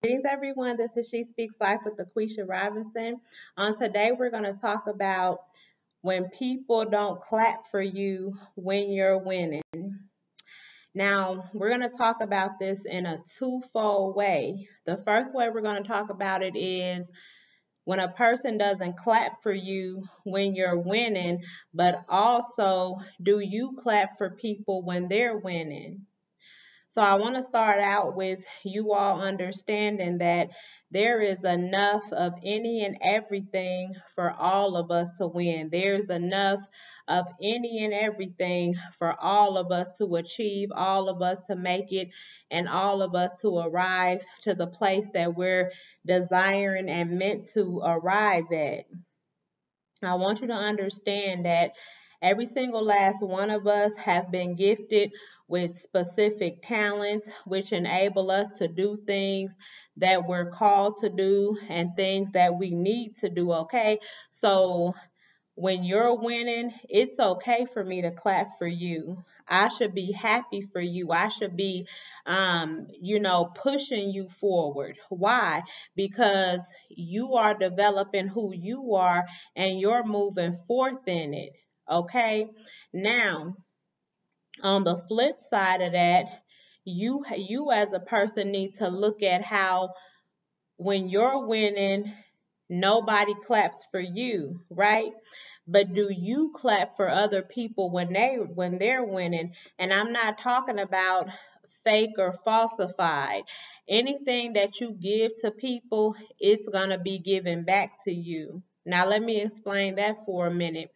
Greetings, everyone. This is She Speaks Life with Laquisha Robinson. Today, we're going to talk about when people don't clap for you when you're winning. Now, we're going to talk about this in a twofold way. The first way we're going to talk about it is when a person doesn't clap for you when you're winning, but also, do you clap for people when they're winning? So I want to start out with you all understanding that there is enough of any and everything for all of us to win. There's enough of any and everything for all of us to achieve, all of us to make it, and all of us to arrive to the place that we're desiring and meant to arrive at. I want you to understand that every single last one of us have been gifted with specific talents which enable us to do things that we're called to do and things that we need to do, okay? So when you're winning, it's okay for me to clap for you. I should be happy for you. I should be, pushing you forward. Why? Because you are developing who you are and you're moving forth in it. Okay. Now, on the flip side of that, you as a person need to look at how when you're winning, nobody claps for you, right? But do you clap for other people when they're winning? And I'm not talking about fake or falsified. Anything that you give to people, it's going to be given back to you. Now let me explain that for a minute.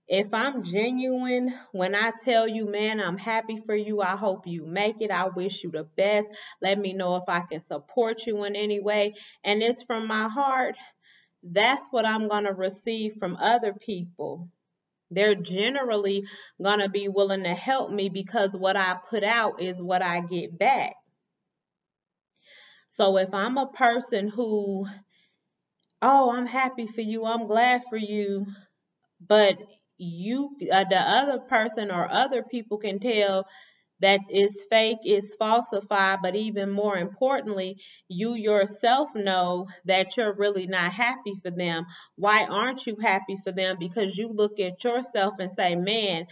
If I'm genuine when I tell you, man, I'm happy for you, I hope you make it, I wish you the best, let me know if I can support you in any way, and it's from my heart, that's what I'm going to receive from other people. They're generally going to be willing to help me because what I put out is what I get back. So if I'm a person who, oh, I'm happy for you, I'm glad for you, but the other person or other people can tell that is fake, is falsified, but even more importantly, you yourself know that you're really not happy for them. Why aren't you happy for them? Because you look at yourself and say, man,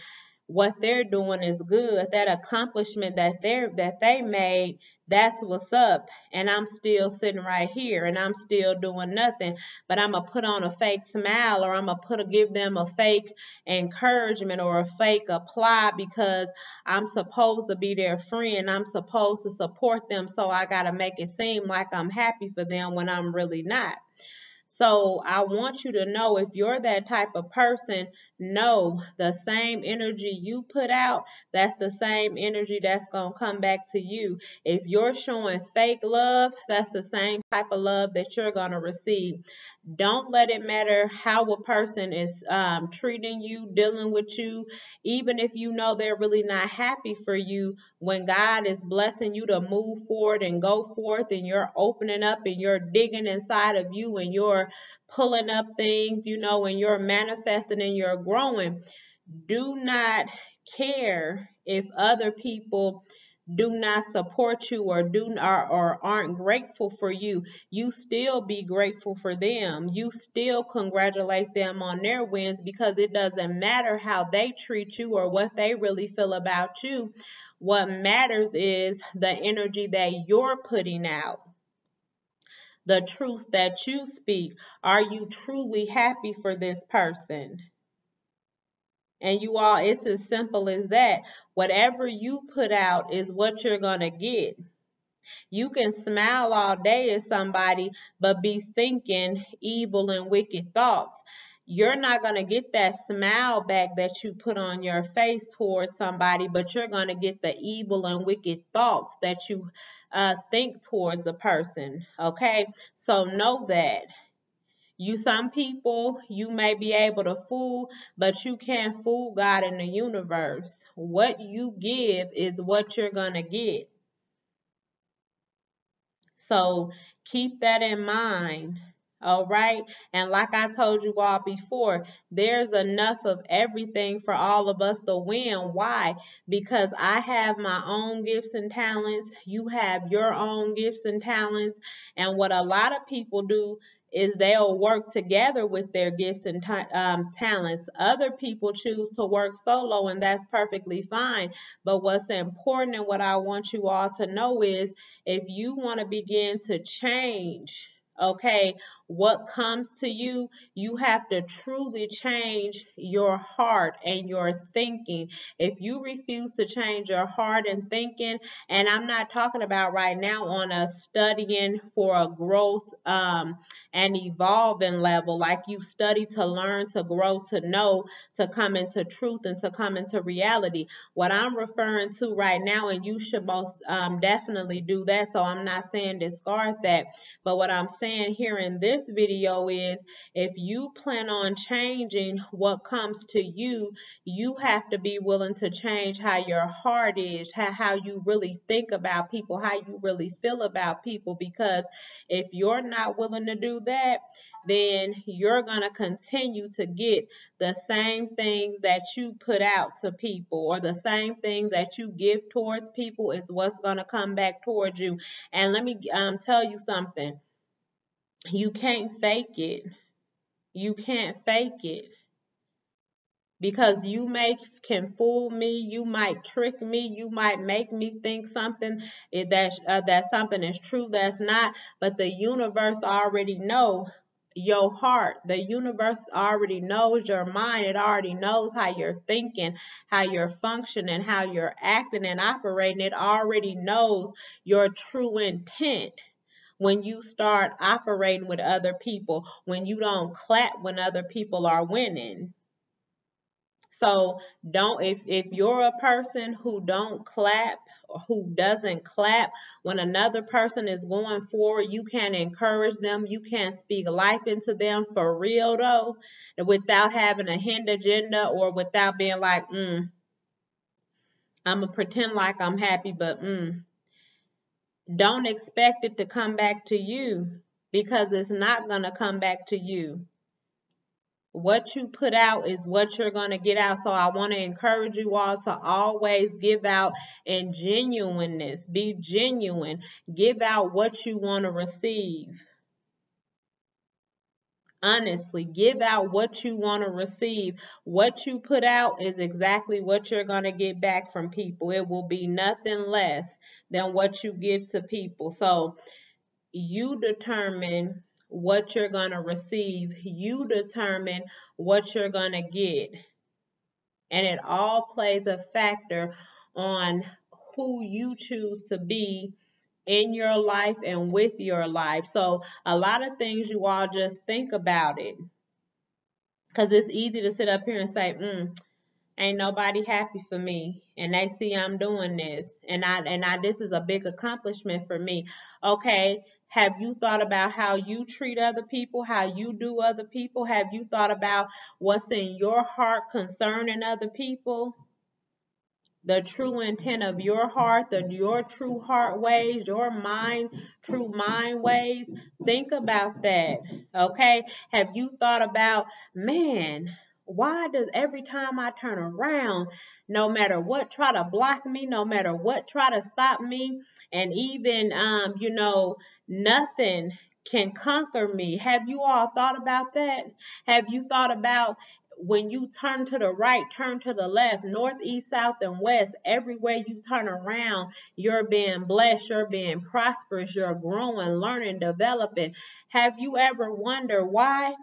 what they're doing is good. That accomplishment that they made, that's what's up. And I'm still sitting right here and I'm still doing nothing. But I'm gonna put on a fake smile or I'm gonna give them a fake encouragement or a fake apply because I'm supposed to be their friend. I'm supposed to support them. So I gotta make it seem like I'm happy for them when I'm really not. So I want you to know if you're that type of person, know the same energy you put out, that's the same energy that's going to come back to you. If you're showing fake love, that's the same type of love that you're going to receive. Don't let it matter how a person is treating you, dealing with you, even if you know they're really not happy for you. When God is blessing you to move forward and go forth, and you're opening up and you're digging inside of you and you're pulling up things, and you're manifesting and you're growing, do not care if other people do not support you or aren't grateful for you. You still be grateful for them. You still congratulate them on their wins because it doesn't matter how they treat you or what they really feel about you. What matters is the energy that you're putting out, the truth that you speak. Are you truly happy for this person? And you all, it's as simple as that. Whatever you put out is what you're going to get. You can smile all day at somebody, but be thinking evil and wicked thoughts. You're not going to get that smile back that you put on your face towards somebody, but you're going to get the evil and wicked thoughts that you think towards a person. Okay? So know that. Some people you may be able to fool, but you can't fool God in the universe. What you give is what you're going to get. So keep that in mind. All right. And like I told you all before, there's enough of everything for all of us to win. Why? Because I have my own gifts and talents. You have your own gifts and talents. And what a lot of people do is they'll work together with their gifts and talents. Other people choose to work solo, and that's perfectly fine. But what's important and what I want you all to know is if you want to begin to change, okay, what comes to you, you have to truly change your heart and your thinking. If you refuse to change your heart and thinking, and I'm not talking about right now on a studying for a growth and evolving level, like you study to learn, to grow, to know, to come into truth and to come into reality. What I'm referring to right now, and you should most definitely do that, so I'm not saying discard that, but what I'm saying here in this video is if you plan on changing what comes to you, you have to be willing to change how your heart is, how you really think about people, how you really feel about people. Because if you're not willing to do that, then you're going to continue to get the same things that you put out to people, or the same things that you give towards people is what's going to come back towards you. And let me tell you something. You can't fake it. You can't fake it. Because can fool me, you might trick me, you might make me think something that something is true that's not. But the universe already know your heart. The universe already knows your mind. It already knows how you're thinking, how you're functioning, how you're acting and operating. It already knows your true intent. When you start operating with other people, when you don't clap when other people are winning. So don't, if you're a person who don't clap or who doesn't clap when another person is going forward, you can encourage them, you can speak life into them for real though, without having a hidden agenda or without being like, I'm gonna pretend like I'm happy, but don't expect it to come back to you, because it's not gonna come back to you. What you put out is what you're going to get out. So I want to encourage you all to always give out in genuineness. Be genuine. Give out what you want to receive. Honestly, give out what you want to receive. What you put out is exactly what you're going to get back from people. It will be nothing less than what you give to people. So you determine what you're going to receive. You determine what you're going to get. And it all plays a factor on who you choose to be in your life and with your life. So a lot of things you all just think about it. Because it's easy to sit up here and say, ain't nobody happy for me, and they see I'm doing this, and I this is a big accomplishment for me. Okay, have you thought about how you treat other people, how you do other people? Have you thought about what's in your heart concerning other people? The true intent of your heart, your true heart ways, your mind, true mind ways. Think about that, okay? Have you thought about, man, why does every time I turn around, no matter what try to block me, no matter what try to stop me, and even, nothing can conquer me? Have you all thought about that? Have you thought about when you turn to the right, turn to the left, north, east, south, and west, everywhere you turn around, you're being blessed, you're being prosperous, you're growing, learning, developing. Have you ever wondered why?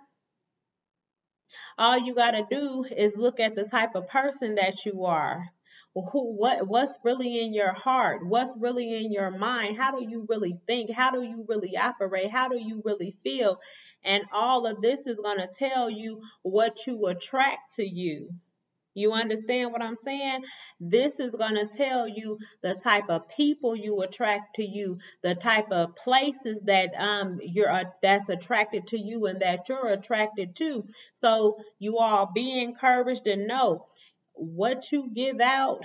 All you got to do is look at the type of person that you are. What's really in your heart? What's really in your mind? How do you really think? How do you really operate? How do you really feel? And all of this is going to tell you what you attract to you. You understand what I'm saying? This is going to tell you the type of people you attract to you, the type of places that that's attracted to you and that you're attracted to. So you all be encouraged and know what you give out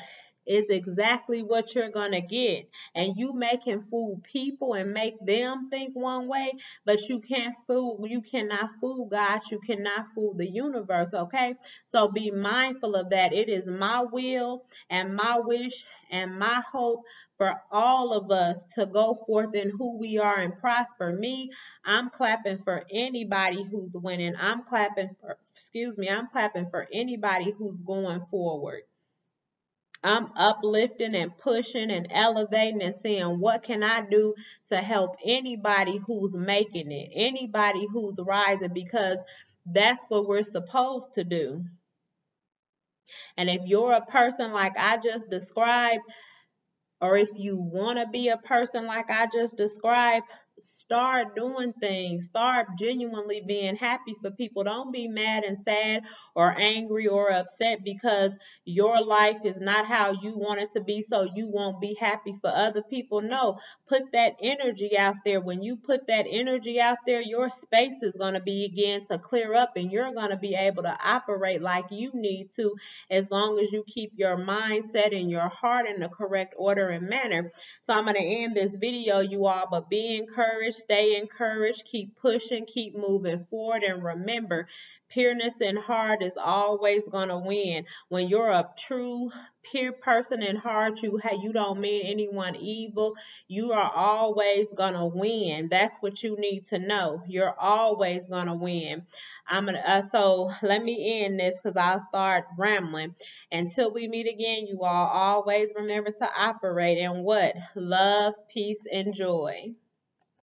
is exactly what you're gonna get. And you can fool people and make them think one way, but you cannot fool God, you cannot fool the universe, okay? So be mindful of that. It is my will and my wish and my hope for all of us to go forth in who we are and prosper. Me, I'm clapping for anybody who's winning. I'm clapping for anybody who's going forward. I'm uplifting and pushing and elevating and seeing what can I do to help anybody who's making it, anybody who's rising, because that's what we're supposed to do. And if you're a person like I just described, or if you want to be a person like I just described, start doing things. Start genuinely being happy for people. Don't be mad and sad or angry or upset because your life is not how you want it to be, so you won't be happy for other people. No, put that energy out there. When you put that energy out there, your space is going to begin to clear up and you're going to be able to operate like you need to, as long as you keep your mindset and your heart in the correct order and manner. So I'm going to end this video, you all, but be encouraged, stay encouraged, keep pushing, keep moving forward, and remember, pureness and heart is always going to win. When you're a true pure person in heart, you don't mean anyone evil, you are always going to win. That's what you need to know. You're always going to win. So let me end this because I'll start rambling. Until we meet again, you all always remember to operate in what? Love, peace, and joy.